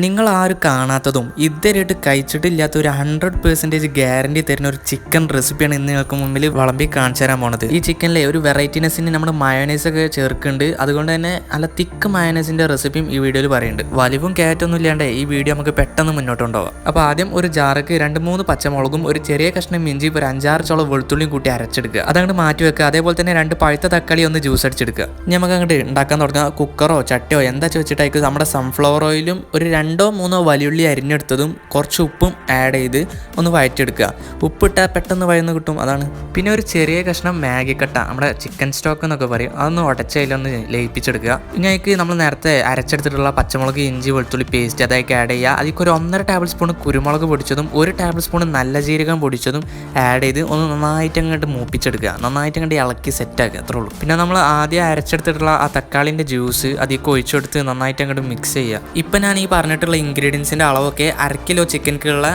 നിങ്ങൾ ആരും കാണാത്തതും ഇതുവരെയായിട്ട് കഴിച്ചിട്ടില്ലാത്ത ഒരു 100% ഗ്യാരണ്ടി തരുന്ന ഒരു ചിക്കൻ റെസിപ്പിയാണ് ഇന്ന് നിങ്ങൾക്ക് മുമ്പിൽ വിളമ്പി കാണിച്ചു തരാൻ പോണത്. ഈ ചിക്കനിലെ ഒരു വെറൈറ്റിനെസ്സിന് നമ്മൾ മയോനൈസ് ഒക്കെ ചേർക്കുന്നുണ്ട്. അതുകൊണ്ട് തന്നെ നല്ല തിക്ക് മയോനൈസിന്റെ റെസിപ്പിയും ഈ വീഡിയോയിൽ പറയുന്നുണ്ട്. വലിവും കയറ്റൊന്നും ഇല്ലാണ്ട് ഈ വീഡിയോ നമുക്ക് പെട്ടെന്ന് മുന്നോട്ട് കൊണ്ടുപോകാം. അപ്പോൾ ആദ്യം ഒരു ജാർക്ക് 2-3 പച്ചമുളകും ഒരു ചെറിയ കഷ്ണം ഇഞ്ചി ഒരു 5-6 ചോളം വെളുത്തുള്ളിയും കൂട്ടി അരച്ചെടുക്കുക. അതങ്ങോട്ട് മാറ്റി വെക്കുക. അതേപോലെ തന്നെ 2 പഴുത്ത തക്കാളി ഒന്ന് ജ്യൂസ് അടിച്ചെടുക്കുക. ഇനി നമുക്ക് അങ്ങോട്ട് ഉണ്ടാക്കാൻ തുടങ്ങുക. കുക്കറോ ചട്ടിയോ എന്താ വെച്ചിട്ടായിരിക്കും നമ്മുടെ സൺഫ്ലവർ ഓയിലും ഒരു 2-3 വലിയുള്ളി അരിഞ്ഞെടുത്തതും കുറച്ച് ഉപ്പും ആഡ് ചെയ്ത് ഒന്ന് വഴറ്റിയെടുക്കുക. ഉപ്പിട്ടാൽ പെട്ടെന്ന് വഴന്ന് കിട്ടും, അതാണ്. പിന്നെ ഒരു ചെറിയ കഷ്ണം മാഗി കട്ട, നമ്മുടെ ചിക്കൻ സ്റ്റോക്ക് എന്നൊക്കെ പറയും, അതൊന്ന് ഉടച്ചതിലൊന്ന് ലയിപ്പിച്ചെടുക്കുക. പിന്നെ അതിലേക്ക് നമ്മൾ നേരത്തെ അരച്ചെടുത്തിട്ടുള്ള പച്ചമുളക് ഇഞ്ചി വെളുത്തുള്ളി പേസ്റ്റ് അതൊക്കെ ആഡ് ചെയ്യുക. അതിലേക്ക് ഒരു 1.5 ടേബിൾ സ്പൂൺ കുരുമുളക് പൊടിച്ചതും 1 ടേബിൾ സ്പൂൺ നല്ല ജീരകം പൊടിച്ചതും ആഡ് ചെയ്ത് ഒന്ന് നന്നായിട്ട് അങ്ങോട്ട് മൂപ്പിച്ചെടുക്കുക. നന്നായിട്ട് അങ്ങോട്ട് ഇളക്കി സെറ്റാക്കുക, അത്രേ ഉള്ളൂ. പിന്നെ നമ്മൾ ആദ്യം അരച്ചെടുത്തിട്ടുള്ള ആ തക്കാളിൻ്റെ ജ്യൂസ് അതിലേക്ക് ഒഴിച്ചെടുത്ത് നന്നായിട്ട് അങ്ങോട്ട് മിക്സ് ചെയ്യുക. ഇപ്പം ഞാൻ ഈ പറഞ്ഞിട്ടുള്ള ഇൻഗ്രീഡിയൻസിൻ്റെ അളവൊക്കെ 1/2 കിലോ ചിക്കൻക്കുള്ള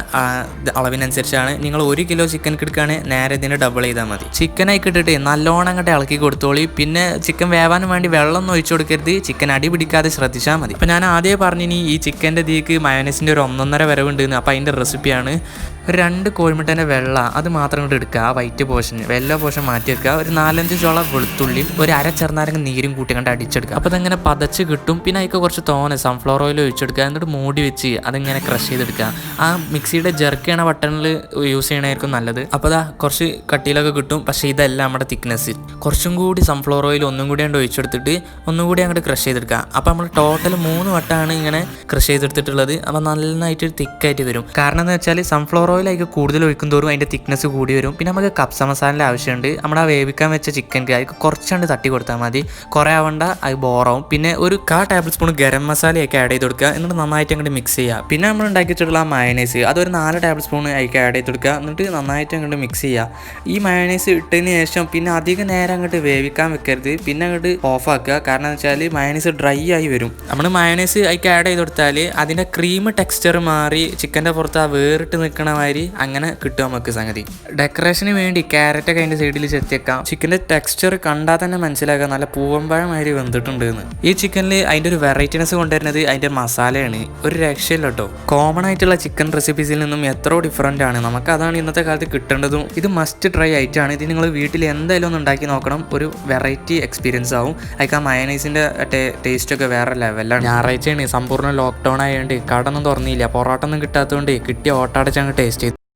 അളവിനനുസരിച്ചാണ്. നിങ്ങൾ 1 കിലോ ചിക്കൻ എടുക്കുകയാണെങ്കിൽ നേരെ ഇതിന് ഡബിൾ ചെയ്താൽ മതി. ചിക്കനായി ഇട്ടിട്ട് നല്ലോണം അങ്ങോട്ട് ഇളക്കി കൊടുത്തോളി. പിന്നെ ചിക്കൻ വേവാനും വേണ്ടി വെള്ളം ഒന്നും ഒഴിച്ചു കൊടുക്കരുത്, ചിക്കൻ അടി പിടിക്കാതെ ശ്രദ്ധിച്ചാൽ മതി. അപ്പം ഞാൻ ആദ്യമേ പറഞ്ഞിനി ഈ ചിക്കൻ്റെ ഇതിലേക്ക് മയോനൈസിൻ്റെ ഒരു 1.5 വരവുണ്ട്. അപ്പോൾ അതിൻ്റെ റെസിപ്പിയാണ്. ഒരു 2 കോഴിമുട്ടേൻ്റെ വെള്ള അത് മാത്രം കൊണ്ട് എടുക്കുക. ആ വൈറ്റ് പോർഷൻ വെള്ള പോർഷൻ മാറ്റി വെക്കുക. ഒരു 4-5 ചോളം വെളുത്തുള്ളി ഒരു 1/2 ചെറുനാരങ്ങ നീരും കൂട്ടി കണ്ട് അടിച്ചെടുക്കുക. അപ്പോൾ അതങ്ങനെ പതച്ച് കിട്ടും. പിന്നെ അതിലേക്ക് കുറച്ച് തോനെ സൺഫ്ലവർ ഓയിൽ ഒഴിച്ചെടുക്കുക. എന്നിട്ട് മൂടി വെച്ച് അതിങ്ങനെ ക്രഷ് ചെയ്തെടുക്കുക. ആ മിക്സിയുടെ ജെർക്കാണ് ബട്ടണിൽ യൂസ് ചെയ്യണമായിരിക്കും നല്ലത്. അപ്പോൾ അതാ കുറച്ച് കട്ടിയിലൊക്കെ കിട്ടും. പക്ഷേ ഇതല്ല നമ്മുടെ തിക്നെസ്. കുറച്ചും കൂടി സൺഫ്ലവർ ഓയിൽ ഒന്നും കൂടി അങ്ങോട്ട് ഒഴിച്ചെടുത്തിട്ട് ഒന്നും കൂടി അങ്ങോട്ട് ക്രഷ് ചെയ്തെടുക്കുക. അപ്പോൾ നമ്മൾ ടോട്ടൽ 3 വട്ടമാണ് ഇങ്ങനെ ക്രഷ് ചെയ്തെടുത്തിട്ടുള്ളത്. അപ്പോൾ നന്നായിട്ട് തിക്കായിട്ട് വരും. കാരണം എന്ന് വെച്ചാൽ സൺഫ്ലവർ ഓയിലേക്ക് കൂടുതൽ ഒഴിക്കും തോറും അതിൻ്റെ തിക്നെസ് കൂടി വരും. പിന്നെ നമുക്ക് കപ്സ മസാലയുടെ ആവശ്യമുണ്ട്. നമ്മുടെ ആ വേവിക്കാൻ വെച്ച ചിക്കൻക്ക് അതിൽ കുറച്ചുകൊണ്ട് തട്ടി കൊടുത്താൽ മതി. കുറേ ആവണ്ട, അത് ബോറാവും. പിന്നെ ഒരു 1/4 ടേബിൾ സ്പൂൺ ഗരം മസാലയൊക്കെ ആഡ് ചെയ്ത് കൊടുക്കുക. എന്നിട്ട് നന്നായിട്ട് അങ്ങോട്ട് മിക്സ് ചെയ്യുക. പിന്നെ നമ്മൾ ഉണ്ടാക്കി വെച്ചിട്ടുള്ള മയോനൈസ് അതൊരു 4 ടേബിൾ സ്പൂൺ അതിലേക്ക് ആഡ് ചെയ്ത് കൊടുക്കുക. എന്നിട്ട് നന്നായിട്ട് അങ്ങോട്ട് മിക്സ് ചെയ്യുക. ഈ മയോനൈസ് ഇട്ടതിന് ശേഷം പിന്നെ അധികം നേരം അങ്ങോട്ട് വേവിക്കാൻ വെക്കരുത്. പിന്നെ അങ്ങോട്ട് ഓഫാക്കുക. കാരണം എന്ന് വെച്ചാൽ മയോനൈസ് ഡ്രൈ ആയി വരും. നമ്മൾ മയോനൈസ് അതിലേക്ക് ആഡ് ചെയ്ത് കൊടുത്താൽ അതിൻ്റെ ക്രീം ടെക്സ്ചർ മാറി ചിക്കൻ്റെ പുറത്ത് ആ വേറിട്ട് നിൽക്കണ മാതിരി അങ്ങനെ കിട്ടും നമുക്ക് സംഗതി. ഡെക്കറേഷന് വേണ്ടി ക്യാരറ്റൊക്കെ അതിൻ്റെ സൈഡിൽ ചെത്തിയേക്കാം. ചിക്കൻ്റെ ടെക്സ്ചർ കണ്ടാൽ തന്നെ മനസ്സിലാക്കാം നല്ല പൂവമ്പഴമാതിരി വെന്തിട്ടുണ്ട് എന്ന്. ഈ ചിക്കനിൽ അതിൻ്റെ ഒരു വെറൈറ്റിനെസ് കൊണ്ടുവരുന്നത് അതിൻ്റെ മസാലയാണ്. ഒരു രക്ഷയില്ല കേട്ടോ. കോമൺ ആയിട്ടുള്ള ചിക്കൻ റെസിപ്പീസിൽ നിന്നും എത്രയോ ഡിഫറൻ്റ് ആണ്. നമുക്ക് അതാണ് ഇന്നത്തെ കാലത്ത് കിട്ടേണ്ടതും. ഇത് മസ്റ്റ് ട്രൈ ആയിട്ടാണ്. ഇത് നിങ്ങൾ വീട്ടിൽ എന്തായാലും ഒന്ന് ഉണ്ടാക്കി നോക്കണം. ഒരു വെറൈറ്റി എക്സ്പീരിയൻസ് ആവും. അതിൽ ആ മയോനൈസിൻ്റെ ടേസ്റ്റൊക്കെ വേറെ ലെവലാണ്. ഞായറാഴ്ചയാണ്, സമ്പൂർണ്ണ ലോക്ക്ഡൗൺ ആയതുകൊണ്ട് കട ഒന്നും തുറന്നില്ല. പൊറോട്ട ഒന്നും കിട്ടാത്തതുകൊണ്ട് കിട്ടിയ ഓട്ടടച്ചങ്ങ് ടേസ്റ്റ്